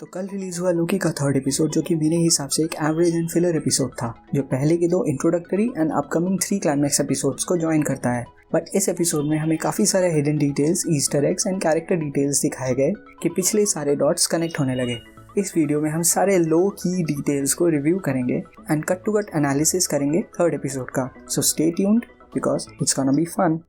तो कल रिलीज हुआ लोकी का थर्ड एपिसोड, जो कि मेरे हिसाब से एक एवरेज एंड फिलर एपिसोड था, जो पहले के 2 introductory and upcoming 3 climax episodes को ज्वाइन करता है। बट इस एपिसोड में हमें काफ़ी सारे hidden details, Easter eggs and character details दिखाए गए कि पिछले सारे डॉट्स कनेक्ट होने लगे। इस वीडियो में हम सारे लो की डिटेल्स को रिव्यू करेंगे and cut to cut analysis करेंगे थर्ड एपिसोड का। So stay tuned because it's gonna be fun.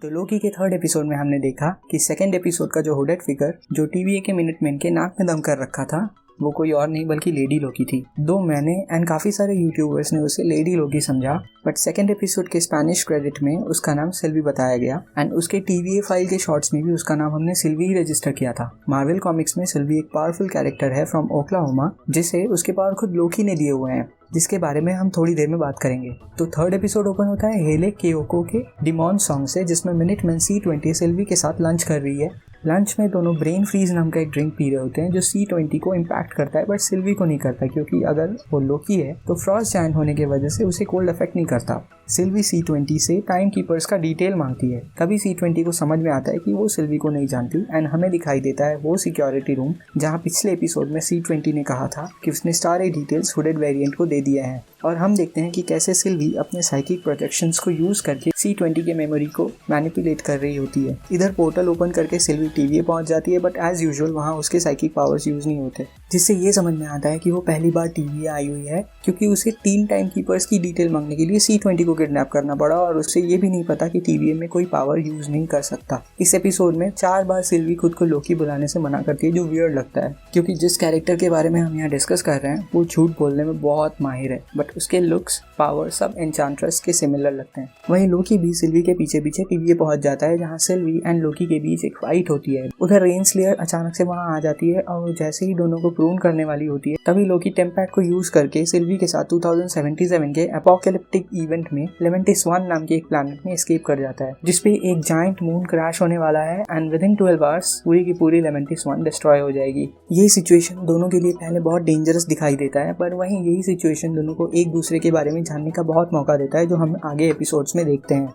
तो लोकी के थर्ड एपिसोड में हमने देखा कि सेकंड एपिसोड का जो हुडेड फिगर जो TVA के मिनटमैन के नाक में दम कर रखा था, वो कोई और नहीं बल्कि लेडी लोकी थी। दो मैंने एंड काफ़ी सारे यूट्यूबर्स ने उसे लेडी लोकी समझा, बट सेकंड एपिसोड के स्पेनिश क्रेडिट में उसका नाम सिल्वी बताया गया एंड उसके TVA फाइल के शॉर्ट्स में भी उसका नाम हमने सिल्वी ही रजिस्टर किया था। मार्वल कॉमिक्स में सिल्वी एक पावरफुल कैरेक्टर है फ्रॉम ओक्लाहोमा, जिसे उसके पावर खुद लोकी ने दिए हुए हैं, जिसके बारे में हम थोड़ी देर में बात करेंगे। तो थर्ड एपिसोड ओपन होता है हेले केओको के डिमॉन सॉन्ग से, जिसमें मिनटमैन C20 सिल्वी के साथ लंच कर रही है। लंच में दोनों ब्रेन फ्रीज नाम का एक ड्रिंक पी रहे होते हैं जो C20 को इम्पैक्ट करता है, बट सिल्वी को नहीं करता, क्योंकि अगर वो लोकी है तो फ्रॉस्ट जायंट होने की वजह से उसे कोल्ड इफेक्ट नहीं करता। सिल्वी C20 से टाइम कीपर्स का डिटेल मांगती है। तभी C20 को समझ में आता है कि वो सिल्वी को नहीं जानती एंड हमें दिखाई देता है वो सिक्योरिटी रूम जहाँ पिछले एपिसोड में C20 ने कहा था कि उसने सारे डिटेल्स हुडेड वेरिएंट को दे दिए हैं। और हम देखते हैं कि कैसे सिल्वी अपने साइकिक प्रोजेक्शंस को यूज करके C20 के मेमोरी को मैनिपुलेट कर रही होती है। इधर पोर्टल ओपन करके सिल्वी TVA पहुंच जाती है, बट एज यूजुअल वहां उसके साइकिक पावर्स यूज नहीं होते, जिससे ये समझ में आता है कि वो पहली बार TVA आई हुई है, क्योंकि उसे 3 टाइम कीपर्स की डिटेल मांगने के लिए C20 को किडनैप करना पड़ा और उससे ये भी नहीं पता कि TVA में कोई पावर यूज नहीं कर सकता। इस एपिसोड में 4 बार सिल्वी खुद को लोकी बुलाने से मना करती है, जो वियर्ड लगता है, क्योंकि जिस कैरेक्टर के बारे में हम यहाँ डिस्कस कर रहे हैं वो झूठ बोलने में बहुत माहिर है, बट उसके लुक्स, पावर सब एन्चांट्रेस के सिमिलर लगते हैं। वहीं लोकी भी सिल्वी के पीछे पीछे TVA पहुंच जाता है, जहां सिल्वी एंड लोकी के बीच एक फाइट होती है। उधर रेनस्लेयर अचानक से वहां आ जाती है और जैसे ही दोनों को प्रून करने वाली होती है, तभी लोकी टेम्पैड को यूज करके सिल्वी के साथ 2077 के एपोकैलिप्टिक इवेंट में लेवेंटिस 1 नाम के एक प्लैनेट में एस्केप कर जाता है, जिसपे एक जायंट मून क्रैश होने वाला है एंड विदिन 12 आवर्स पूरी की पूरी लेवेंटिस 1 डिस्ट्रॉय हो जाएगी। ये सिचुएशन दोनों के लिए पहले बहुत डेंजरस दिखाई देता है, पर वहीं यही सिचुएशन दोनों को एक दूसरे के बारे में जानने का बहुत मौका देता है, जो हम आगे एपिसोड्स में देखते हैं।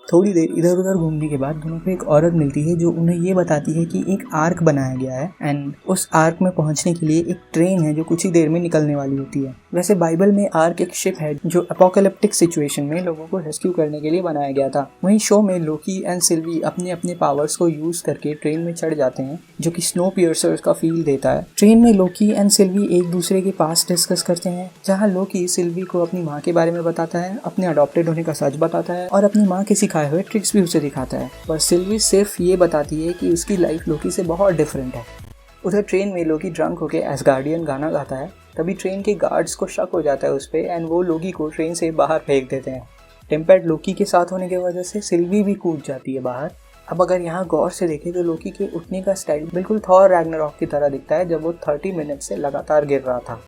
थोड़ी देर इधर उधर घूमने के बाद दोनों को एक औरत मिलती है जो उन्हें ये बताती है कि एक आर्क बनाया गया है एंड उस आर्क में पहुंचने के लिए एक ट्रेन है जो कुछ ही देर में निकलने वाली होती है। वैसे बाइबल में आर्क एक शिप है जो एपोकैलिप्टिक सिचुएशन में लोगों को रेस्क्यू करने के लिए बनाया गया था। वहीं शो में लोकी एंड सिल्वी अपने अपने पावर्स को यूज करके ट्रेन में चढ़ जाते हैं, जो कि स्नो पियर्सर्स का फील देता है। ट्रेन में लोकी एंड सिल्वी एक दूसरे के पास डिस्कस करते हैं, जहाँ लोकी सिल्वी को अपनी माँ के बारे में बताता है, अपने अडॉप्टेड होने का सच बताता है और अपनी माँ के सिखाए हुए ट्रिक्स भी उसे दिखाता है, पर सिल्वी सिर्फ ये बताती है कि उसकी लाइफ लोकी से बहुत डिफरेंट है। उधर ट्रेन में लोकी ड्रंक होके एसगार्डियन गाना गाता है, तभी ट्रेन के गार्ड्स को शक हो जाता है उस पे एंड वो लोकी को ट्रेन से बाहर फेंक देते हैं। टेम्पेड लोकी के साथ होने की वजह से सिल्वी भी कूद जाती है बाहर। अब अगर यहाँ गौर से देखें तो लोकी के उठने का स्टाइल बिल्कुल थॉर रैग्नारॉक की तरह दिखता है, जब वो 30 मिनट से लगातार गिर रहा था।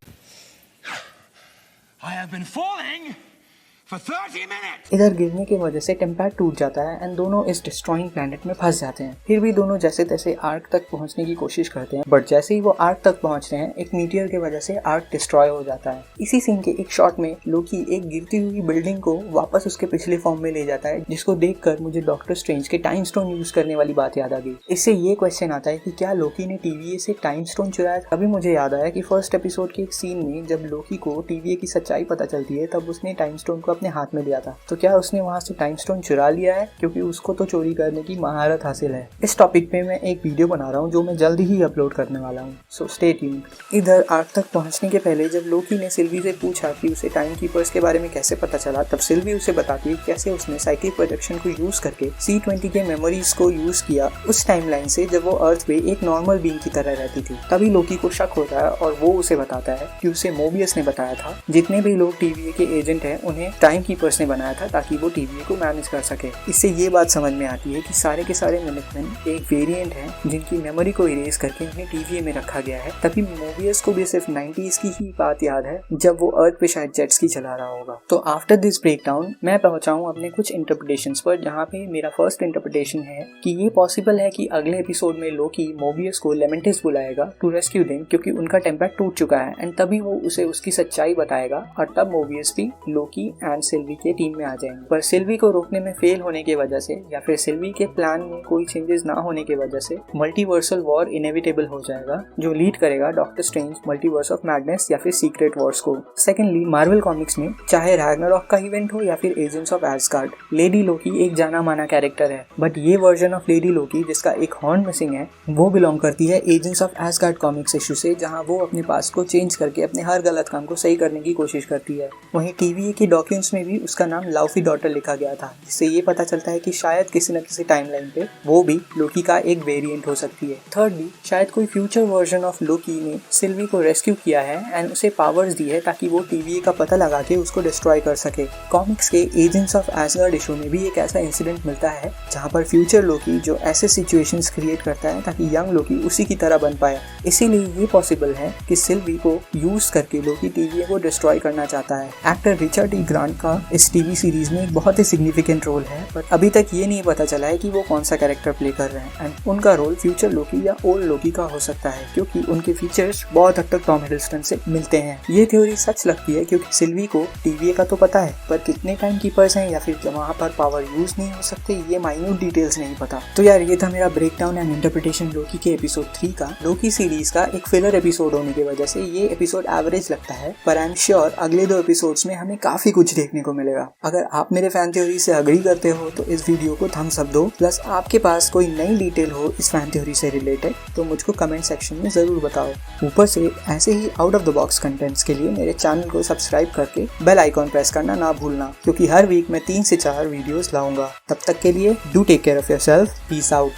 इधर गिरने की वजह से टेम्पैड टूट जाता है एंड दोनों इस डिस्ट्रॉइंग प्लैनेट में फंस जाते हैं। फिर भी दोनों जैसे तैसे आर्क तक पहुंचने की कोशिश करते हैं, बट जैसे ही वो आर्क तक पहुंचते हैं एक मीटियर की वजह से आर्क डिस्ट्रॉय हो जाता है। इसी सीन के एक शॉट में लोकी एक गिरती हुई बिल्डिंग को वापस उसके पिछले फॉर्म में ले जाता है, जिसको देखकर मुझे डॉक्टर स्ट्रेंज के टाइम स्टोन यूज करने वाली बात याद आ गई। इससे ये क्वेश्चन आता है कि क्या लोकी ने TVA से टाइम स्टोन चुराया? अभी मुझे याद आया कि फर्स्ट एपिसोड के एक सीन में जब लोकी को TVA की सच्चाई पता चलती है, तब उसने टाइम स्टोन को अपने हाथ में लिया था। तो क्या उसने वहां से टाइम स्टोन चुरा लिया है, क्योंकि उसको तो चोरी करने की महारत हासिल है। इस टॉपिक पे मैं एक वीडियो बना रहा हूँ जो मैं जल्दी ही अपलोड करने वाला हूँ, सो स्टे ट्यून्ड। इधर आर्क तक पहुंचने के पहले जब लोकी ने सिल्वी से पूछा कि उसे टाइम कीपर्स के बारे में कैसे पता चला, तब सिल्वी उसे बताती है कैसे उसने साइकिक प्रोजेक्शन को यूज करके C20 के मेमोरीज को यूज किया उस टाइमलाइन से जब वो अर्थ पे एक नॉर्मल बीइंग की तरह रहती थी। तभी लोकी को शक होता है और वो उसे बताता है कि उसे मोबियस ने बताया था जितने भी लोग TVA के एजेंट हैं उन्हें टाइम कीपर्स ने बनाया था ताकि वो TVA को मैनेज कर सके। इससे ये बात समझ में आती है कि सारे के सारे मिनटमैन एक वेरिएंट है जिनकी मेमोरी को इरेज करके उन्हें TVA में रखा गया है। तभी मोबियस को भी सिर्फ 90s की ही बात याद है जब वो अर्थ पे शायद जेट्स की चला रहा होगा। तो आफ्टर दिस ब्रेकडाउन मैं पहुंचा हूं अपने कुछ इंटरप्रिटेशंस पर, जहां पे मेरा फर्स्ट इंटरप्रिटेशन है कि ये पॉसिबल है कि अगले एपिसोड में लोकी मोबियस को लेमेंटिस बुलाएगा टू रेस्क्यू देम, क्योंकि उनका टेम्पर टूट चुका है एंड तभी वो उसे उसकी सच्चाई बताएगा और तब मोबियस भी लोकी एंड सिल्वी के टीम में आ जाएंगे। पर सिल्वी को रोकने में फेल होने की वजह से या फिर सिल्वी के प्लान में कोई चेंजेस ना होने की वजह से मल्टीवर्सल वॉर इनएविटेबल हो जाएगा, जो लीड करेगा doctor strange multiverse of madness या फिर सीक्रेट वॉर्स को। सेकेंडली, मार्वल कॉमिक्स में चाहे रैग्नारॉक का इवेंट हो या फिर agents of Asgard, lady Loki एक जाना माना कैरेक्टर है। बट ये वर्जन ऑफ लेडी लोकी जिसका एक हॉर्न मिसिंग है वो बिलोंग करती है agents of Asgard comics issue से, जहां वो अपने पास्ट को चेंज करके अपने हर गलत काम को सही करने की कोशिश करती है। वहीं TVA के डॉक्यूमेंट्स में भी उसका नाम लाउफी डॉटर लिखा गया था, जिससे ये पता चलता है कि शायद किसी न किसी टाइमलाइन पे वो भी लोकी का एक वेरिएंट हो सकती है। थर्डली, शायद कोई फ्यूचर वर्जन ऑफ लोकी ने सिल्वी को रेस्क्यू किया है एंड उसे पावर्स दी है ताकि वो TVA का पता लगा के उसको डिस्ट्रॉय कर सके। कॉमिक्स के एजेंट्स ऑफ एस्गार्ड इशू में भी एक ऐसा इंसिडेंट मिलता है जहां पर फ्यूचर लोकी जो ऐसे सिचुएशंस क्रिएट करता है ताकि यंग लोकी उसी की तरह बन पाए। इसीलिए ये पॉसिबल है कि सिल्वी को यूज करके लोकी TVA को डिस्ट्रॉय करना चाहता है। एक्टर रिचर्ड ई ग्रांट का इस टीवी सीरीज में एक बहुत ही सिग्निफिकेंट रोल है, बट अभी तक ये नहीं पता चला है कि वो कौन सा कैरेक्टर प्ले कर रहे हैं एंड उनका रोल फ्यूचर लोकी या ओल्ड लोकी का हो सकता है, क्योंकि उनके फीचर्स बहुत हद तक टॉम हिडलस्टन से मिलते हैं। ये थ्योरी सच लगती है क्योंकि सिल्वी को TVA का तो पता है, पर कितने टाइम कीपर्स हैं या फिर वहाँ पर पावर यूज नहीं हो सकते, ये माइन्यूट डिटेल्स नहीं पता। तो यार ये था मेरा ब्रेकडाउन एंड इंटरप्रिटेशन लोकी के एपिसोड 3 का। लोकी सीरीज का एक फिलर एपिसोड होने की वजह से ये एपिसोड एवरेज लगता है, पर आई एम श्योर अगले 2 एपिसोड्स में हमें काफी कुछ देखने को मिलेगा। अगर आप मेरे फैन थ्योरी से अग्री करते हो तो इस वीडियो को थम्स अप दो, प्लस आपके पास कोई नई डिटेल हो इस फैन थ्योरी से रिलेटेड तो मुझको कमेंट सेक्शन में जरूर बताओ। ऊपर से ऐसे ही out of the box contents के लिए मेरे चैनल को सब्सक्राइब करके बेल आइकॉन प्रेस करना ना भूलना, क्योंकि हर वीक मैं 3 से 4 वीडियोस लाऊंगा। तब तक के लिए do take care of yourself, peace out.